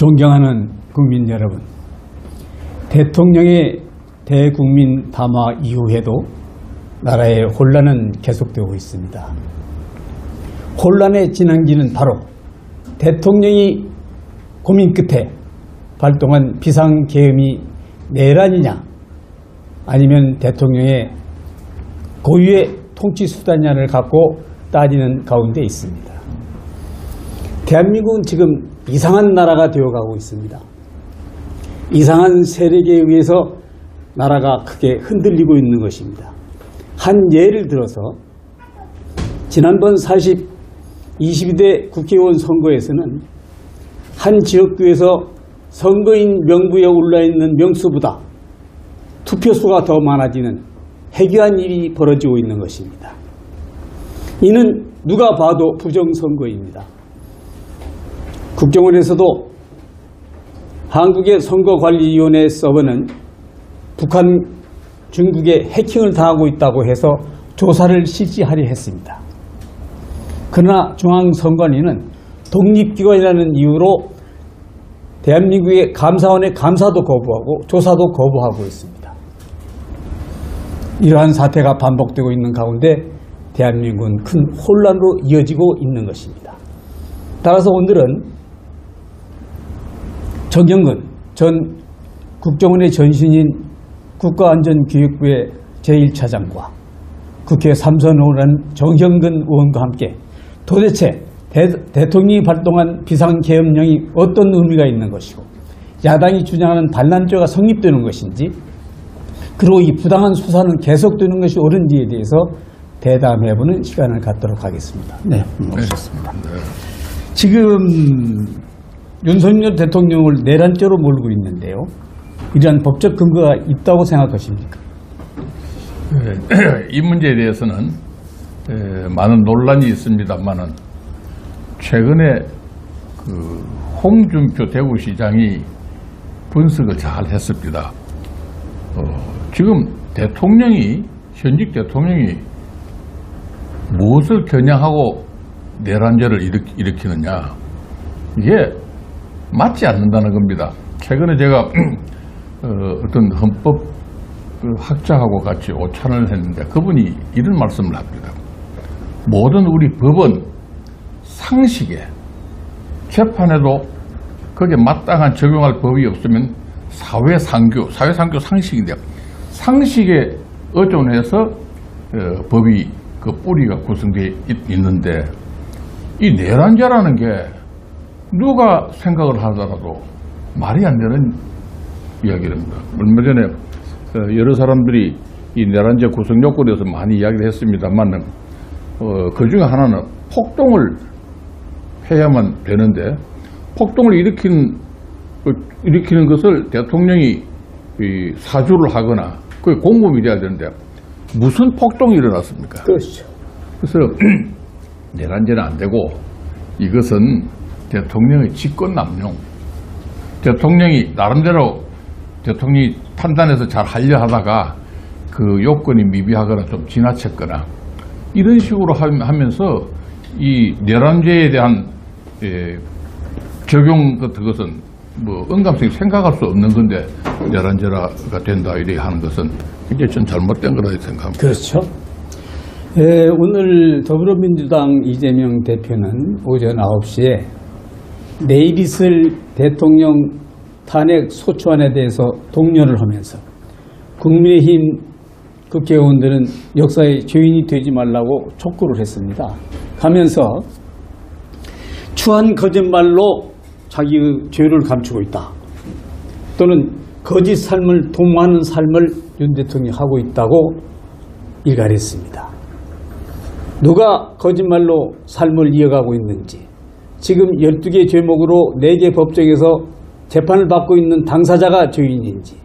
존경하는 국민 여러분, 대통령의 대국민 담화 이후에도 나라의 혼란은 계속되고 있습니다. 혼란의 진앙지는 바로 대통령이 고민 끝에 발동한 비상계엄이 내란이냐 아니면 대통령의 고유의 통치수단냐를 갖고 따지는 가운데 있습니다. 대한민국은 지금 이상한 나라가 되어가고 있습니다. 이상한 세력에 의해서 나라가 크게 흔들리고 있는 것입니다. 한 예를 들어서 지난번 22대 국회의원 선거에서는 한 지역구에서 선거인 명부에 올라있는 명수보다 투표수가 더 많아지는 해괴한 일이 벌어지고 있는 것입니다. 이는 누가 봐도 부정선거입니다. 국정원에서도 한국의 선거관리위원회 서버는 북한, 중국에 해킹을 당하고 있다고 해서 조사를 실시하려 했습니다. 그러나 중앙선관위는 독립기관이라는 이유로 대한민국의 감사원의 감사도 거부하고 조사도 거부하고 있습니다. 이러한 사태가 반복되고 있는 가운데 대한민국은 큰 혼란으로 이어지고 있는 것입니다. 따라서 오늘은 정경근 전 국정원의 전신인 국가안전기획부의 제1차장과 국회 3선 의원인 정경근 의원과 함께 도대체 대통령이 발동한 비상계엄령이 어떤 의미가 있는 것이고 야당이 주장하는 반란죄가 성립되는 것인지, 그리고 이 부당한 수사는 계속되는 것이 옳은지에 대해서 대담해보는 시간을 갖도록 하겠습니다. 네, 오셨습니다. 지금 윤석열 대통령을 내란죄로 몰고 있는데요. 이러한 법적 근거가 있다고 생각하십니까? 이 문제에 대해서는 많은 논란이 있습니다만은 최근에 홍준표 대구시장이 분석을 잘 했습니다. 지금 현직 대통령이 무엇을 겨냥하고 내란죄를 일으키느냐, 이게 맞지 않는다는 겁니다. 최근에 제가 어떤 헌법 학자하고 같이 오찬을 했는데 그분이 이런 말씀을 합니다. 모든 우리 법은 상식에, 재판에도 거기에 마땅한 적용할 법이 없으면 사회상규 상식인데, 상식에 의존해서 법이 그 뿌리가 구성되어 있는데, 이 내란죄라는 게 누가 생각을 하더라도 말이 안 되는 이야기입니다. 얼마 전에 여러 사람들이 이 내란죄 구성 요건에 대해서 많이 이야기를 했습니다만 그 중에 하나는 폭동을 해야만 되는데, 폭동을 일으키는 것을 대통령이 사주를 하거나 그게 공범이 돼야 되는데 무슨 폭동이 일어났습니까? 그렇죠. 그래서 내란죄는 안 되고 이것은 대통령의 직권남용, 대통령이 나름대로 대통령이 판단해서 잘 하려 하다가 그 요건이 미비하거나 좀 지나쳤거나 이런 식으로 하면서 이 내란죄에 대한 적용 같은 것은 뭐 언감성이 생각할 수 없는 건데 내란죄가 된다 이렇게 하는 것은 굉장히 좀 잘못된 거라고 생각합니다. 그렇죠. 오늘 더불어민주당 이재명 대표는 오전 9시에 내일 있을 대통령 탄핵 소추안에 대해서 독려를 하면서 국민의힘 국회의원들은 역사의 죄인이 되지 말라고 촉구를 했습니다. 하면서 추한 거짓말로 자기의 죄를 감추고 있다, 또는 거짓 삶을 도모하는 삶을 윤 대통령이 하고 있다고 일갈했습니다. 누가 거짓말로 삶을 이어가고 있는지, 지금 12개 죄목으로 4개 법정에서 재판을 받고 있는 당사자가 죄인인지,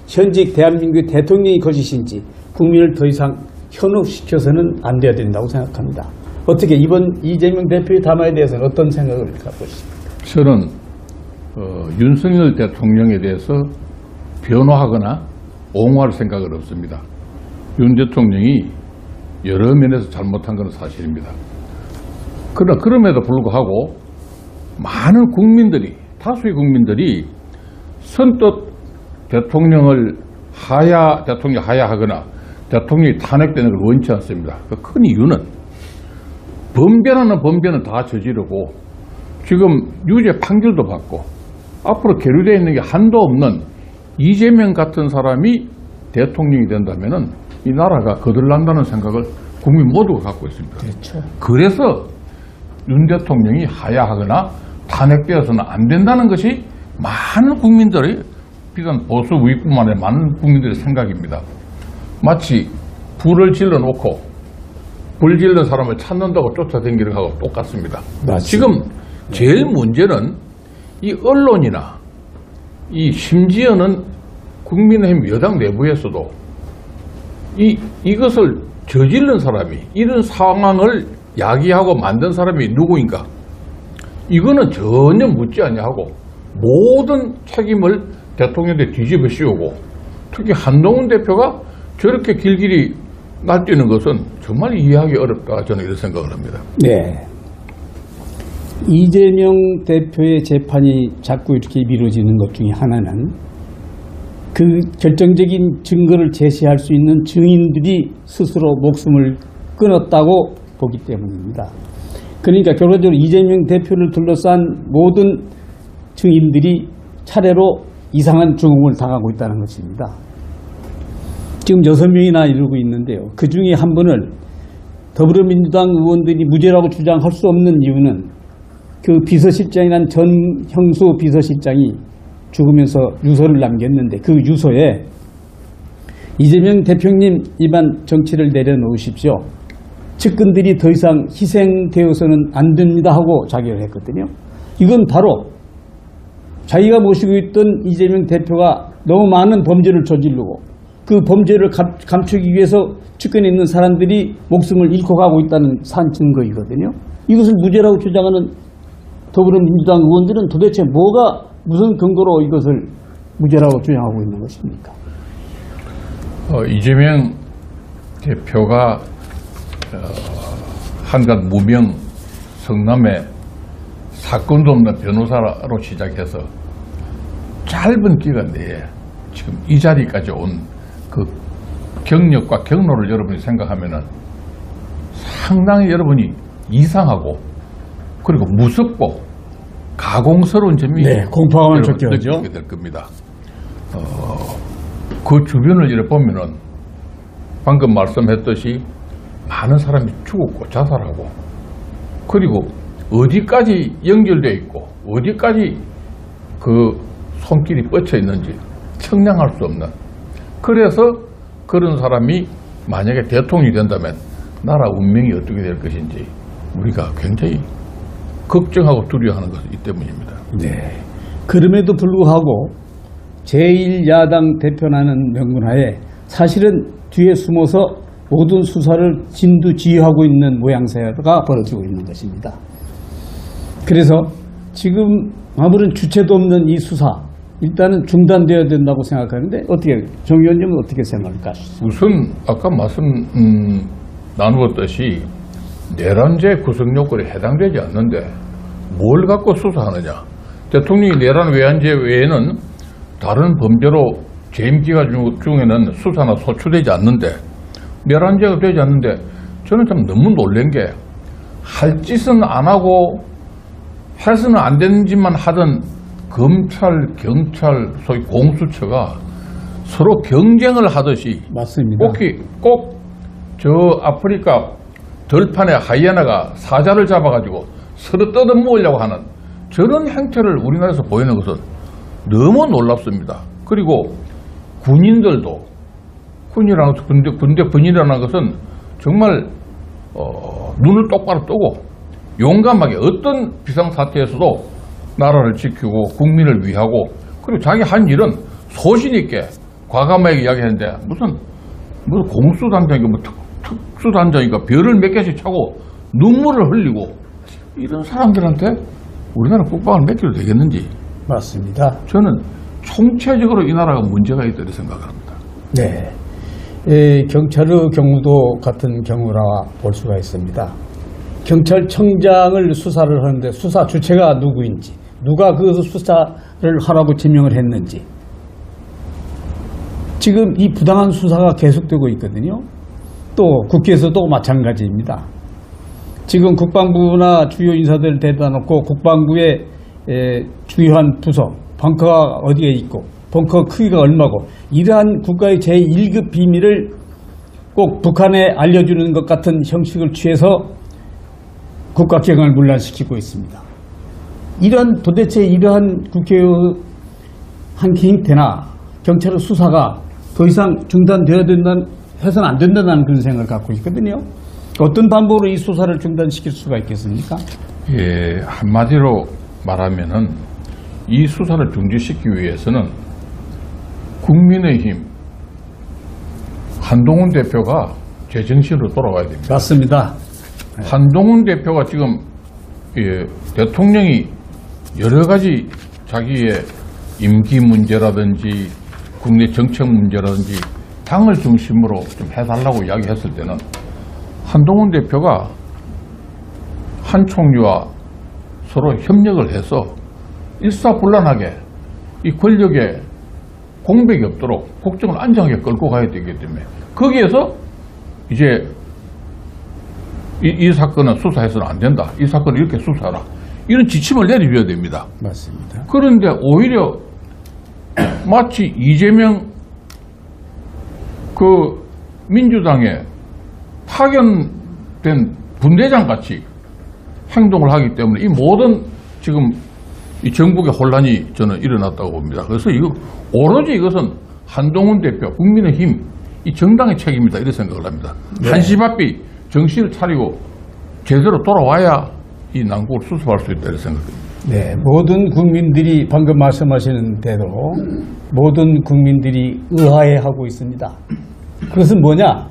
현직 대한민국 대통령이 거짓인지 국민을 더 이상 현혹시켜서는 안 돼야 된다고 생각합니다. 어떻게 이번 이재명 대표의 담화에 대해서는 어떤 생각을 갖고 있습니까? 저는 윤석열 대통령에 대해서 변호하거나 옹호할 생각은 없습니다. 윤 대통령이 여러 면에서 잘못한 것은 사실입니다. 그러나 그럼에도 불구하고 많은 국민들이 다수의 국민들이 선뜻 대통령이 하야하거나 대통령이 탄핵되는 걸 원치 않습니다. 그 큰 이유는 범죄는 다 저지르고 지금 유죄 판결도 받고 앞으로 계류되어 있는 게 한도 없는 이재명 같은 사람이 대통령이 된다면은 이 나라가 거들난다는 생각을 국민 모두가 갖고 있습니다. 그렇죠. 그래서 윤 대통령이 하야하거나 탄핵되어서는 안 된다는 것이 많은 국민들의 비단 보수 우익뿐만 아니라 많은 국민들의 생각입니다. 마치 불을 질러놓고 불 질른 사람을 찾는다고 쫓아다니는 거하고 똑같습니다. 맞습니다. 지금 제일 문제는 이 언론이나 이 심지어는 국민의힘 여당 내부에서도 이것을 저지른 사람이 이런 상황을 야기하고 만든 사람이 누구인가? 이거는 전혀 묻지 아니하고 모든 책임을 대통령한테 뒤집어 씌우고 특히 한동훈 대표가 저렇게 길길이 날뛰는 것은 정말 이해하기 어렵다 저는 이런 생각을 합니다. 네. 이재명 대표의 재판이 자꾸 이렇게 미뤄지는 것 중에 하나는 그 결정적인 증거를 제시할 수 있는 증인들이 스스로 목숨을 끊었다고 보기 때문입니다. 그러니까 결과적으로 이재명 대표를 둘러싼 모든 증인들이 차례로 이상한 죽음을 당하고 있다는 것입니다. 지금 6명이나 이르고 있는데요. 그 중에 한 분을 더불어민주당 의원들이 무죄라고 주장할 수 없는 이유는 그 비서실장이란 전형수 비서실장이 죽으면서 유서를 남겼는데 그 유서에 이재명 대표님 이만 정치를 내려놓으십시오. 측근들이 더 이상 희생되어서는 안 됩니다 하고 자결을 했거든요. 이건 바로 자기가 모시고 있던 이재명 대표가 너무 많은 범죄를 저지르고 그 범죄를 감추기 위해서 측근에 있는 사람들이 목숨을 잃고 가고 있다는 산 증거이거든요. 이것을 무죄라고 주장하는 더불어민주당 의원들은 도대체 무슨 근거로 이것을 무죄라고 주장하고 있는 것입니까? 이재명 대표가 한갓 무명 성남의 사건도 없는 변호사로 시작해서 짧은 기간 내에 지금 이 자리까지 온 그 경력과 경로를 여러분이 생각하면은 상당히 여러분이 이상하고 그리고 무섭고 가공스러운 점이 공포감을 느끼게 느끼게 될 겁니다. 그 주변을 이렇게 보면은 방금 말씀했듯이 많은 사람이 죽었고 자살하고 그리고 어디까지 연결되어 있고 어디까지 그 손길이 뻗쳐 있는지 측량할 수 없는 그래서 그런 사람이 만약에 대통령이 된다면 나라 운명이 어떻게 될 것인지 우리가 굉장히 걱정하고 두려워하는 것이기 때문입니다. 네. 그럼에도 불구하고 제1야당 대표라는 명분하에 사실은 뒤에 숨어서 모든 수사를 진두지휘하고 있는 모양새가 벌어지고 있는 것입니다. 그래서 지금 아무런 주체도 없는 이 수사 일단은 중단되어야 된다고 생각하는데 어떻게 정 의원님은 어떻게 생각할까? 우선 아까 말씀 나누었듯이 내란죄 구성 요건에 해당되지 않는데 뭘 갖고 수사하느냐. 대통령이 내란 외환죄 외에는 다른 범죄로 재임 기간 중에는 수사나 소추되지 않는데 내란죄가 되지 않는데 저는 참 너무 놀란 게 할 짓은 안 하고 해서는 안 되는 짓만 하던 검찰, 경찰, 소위 공수처가 서로 경쟁을 하듯이 맞습니다. 꼭 저 아프리카 들판에 하이에나가 사자를 잡아가지고 서로 뜯어먹으려고 하는 저런 행태를 우리나라에서 보이는 것은 너무 놀랍습니다. 그리고 군인들도 군대 군인이라는 것은 정말 눈을 똑바로 뜨고 용감하게 어떤 비상사태에서도 나라를 지키고 국민을 위하고 그리고 자기 한 일은 소신 있게 과감하게 이야기했는데 무슨 공수단장이고 특수단장이니까 별을 몇 개씩 차고 눈물을 흘리고 이런 사람들한테 우리나라 국방을 맡겨도 되겠는지 맞습니다. 저는 총체적으로 이 나라가 문제가 있다고 생각합니다. 네, 경찰의 경우도 같은 경우라 볼 수가 있습니다. 경찰청장을 수사를 하는데 수사 주체가 누구인지 누가 그 수사를 하라고 지명을 했는지. 지금 이 부당한 수사가 계속되고 있거든요. 또 국회에서도 마찬가지입니다. 지금 국방부나 주요 인사들을 데려다 놓고 국방부의 주요한 부서, 벙커가 어디에 있고 벙커 크기가 얼마고 이러한 국가의 제1급 비밀을 꼭 북한에 알려주는 것 같은 형식을 취해서 국가기강을 문란시키고 있습니다. 도대체 이러한 국회의 한 행태나 경찰의 수사가 더 이상 중단되어야 해서는 안 된다는 그런 생각을 갖고 있거든요. 어떤 방법으로 이 수사를 중단시킬 수가 있겠습니까? 예, 한마디로 말하면은 이 수사를 중지시키기 위해서는 국민의힘 한동훈 대표가 제정신으로 돌아가야 됩니다. 맞습니다. 한동훈 대표가 지금 대통령이 여러 가지 자기의 임기 문제라든지 국내 정책 문제라든지 당을 중심으로 좀 해달라고 이야기했을 때는 한동훈 대표가 한 총리와 서로 협력을 해서 일사불란하게 이 권력에 공백이 없도록 국정을 안정하게 끌고 가야 되기 때문에 거기에서 이제 이 사건은 수사해서는 안 된다. 이 사건을 이렇게 수사하라. 이런 지침을 내려줘야 됩니다. 맞습니다. 그런데 오히려 마치 이재명 그 민주당에 파견된 분대장 같이 행동을 하기 때문에 이 모든 지금 이 정국의 혼란이 저는 일어났다고 봅니다. 그래서 오로지 이것은 한동훈 대표, 국민의힘 이 정당의 책임이다 이런 생각을 합니다. 네. 한시바삐 정신을 차리고 제대로 돌아와야 이 난국을 수습할 수 있다 이런 생각입니다. 네, 모든 국민들이 방금 말씀하시는 대로 모든 국민들이 의아해하고 있습니다. 그것은 뭐냐?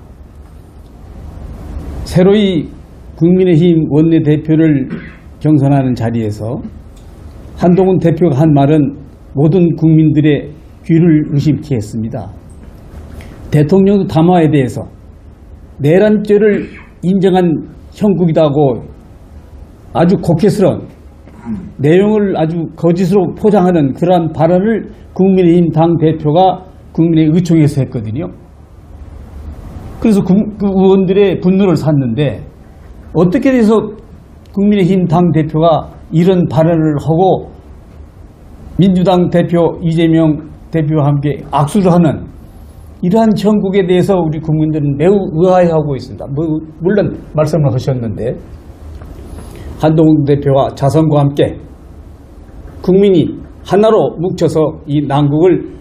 새로이 국민의힘 원내대표를 경선하는 자리에서 한동훈 대표가 한 말은 모든 국민들의 귀를 의심케 했습니다. 대통령 담화에 대해서 내란죄를 인정한 형국이다고 아주 곡해스러운 내용을 아주 거짓으로 포장하는 그러한 발언을 국민의힘 당대표가 국민의 의총에서 했거든요. 그래서 그 의원들의 분노를 샀는데 어떻게 돼서 국민의힘 당대표가 이런 발언을 하고 민주당 대표 이재명 대표와 함께 악수를 하는 이러한 형국에 대해서 우리 국민들은 매우 의아해하고 있습니다. 물론 말씀을 하셨는데 한동훈 대표와 자선과 함께 국민이 하나로 뭉쳐서 이 난국을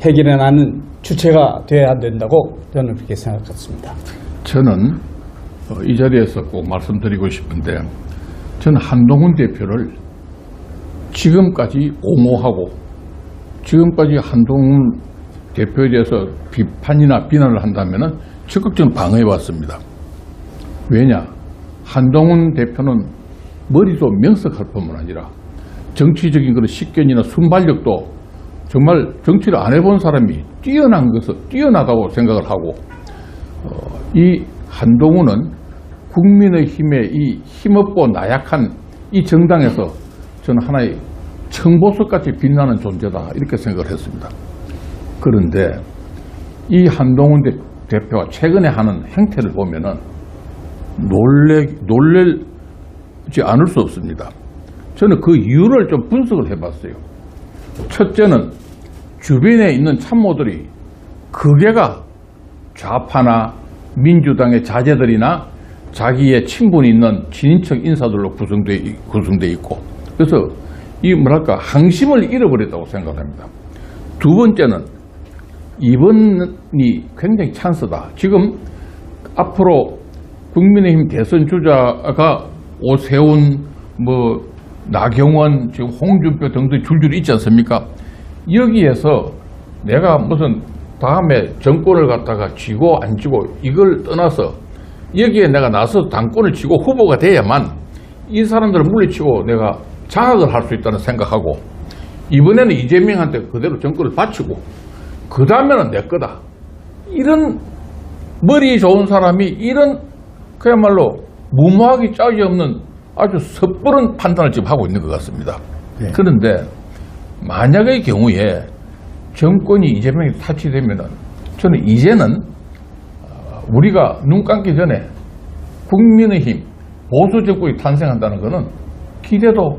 해결해 나가는 주체가 되어야 된다고 저는 그렇게 생각했습니다. 저는 이 자리에서 꼭 말씀드리고 싶은데 저는 한동훈 대표를 지금까지 옹호하고 지금까지 한동훈 대표에 대해서 비판이나 비난을 한다면 적극적으로 방어해왔습니다. 왜냐? 한동훈 대표는 머리도 명석할 뿐만 아니라 정치적인 그런 식견이나 순발력도 정말 정치를 안 해본 사람이 뛰어나다고 생각을 하고 이 한동훈은 국민의힘의 이 힘없고 나약한 이 정당에서 저는 하나의 청보석같이 빛나는 존재다 이렇게 생각을 했습니다. 그런데 이 한동훈 대표가 최근에 하는 행태를 보면은 놀래지 않을 수 없습니다. 저는 그 이유를 좀 분석을 해봤어요. 첫째는 주변에 있는 참모들이 극개가 좌파나 민주당의 자제들이나 자기의 친분이 있는 친인척 인사들로 구성되어 있고 그래서 이 항심을 잃어버렸다고 생각합니다. 두 번째는 이번이 굉장히 찬스다. 지금 앞으로 국민의힘 대선 주자가 오세훈, 나경원, 지금 홍준표 등등 줄줄이 있지 않습니까? 여기에서 내가 무슨 다음에 정권을 갖다가 쥐고 안 쥐고 이걸 떠나서 여기에 내가 나서서 당권을 쥐고 후보가 돼야만 이 사람들을 물리치고 내가 장악을 할 수 있다는 생각하고 이번에는 이재명한테 그대로 정권을 바치고 그 다음에는 내 거다. 이런 머리 좋은 사람이 이런 그야말로 무모하기 짝이 없는 아주 섣부른 판단을 지금 하고 있는 것 같습니다. 네. 그런데 만약의 경우에 정권이 이재명이 타치되면은 저는 이제는 우리가 눈 감기 전에 국민의힘 보수 정권이 탄생한다는 것은 기대도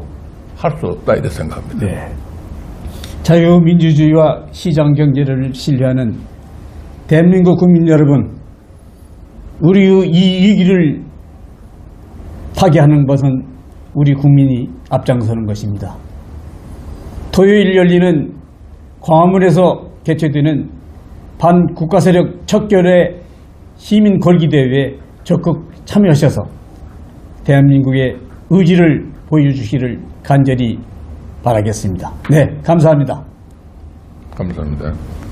할 수 없다 이렇게 생각합니다. 네. 자유민주주의와 시장경제를 신뢰하는 대한민국 국민 여러분, 우리의 이 위기를 타개하는 것은 우리 국민이 앞장서는 것입니다. 토요일 열리는 광화문에서 개최되는 반국가세력 척결의 시민 걸기대회에 적극 참여하셔서 대한민국의 의지를 보여주시기를 간절히 바라겠습니다. 네, 감사합니다. 감사합니다.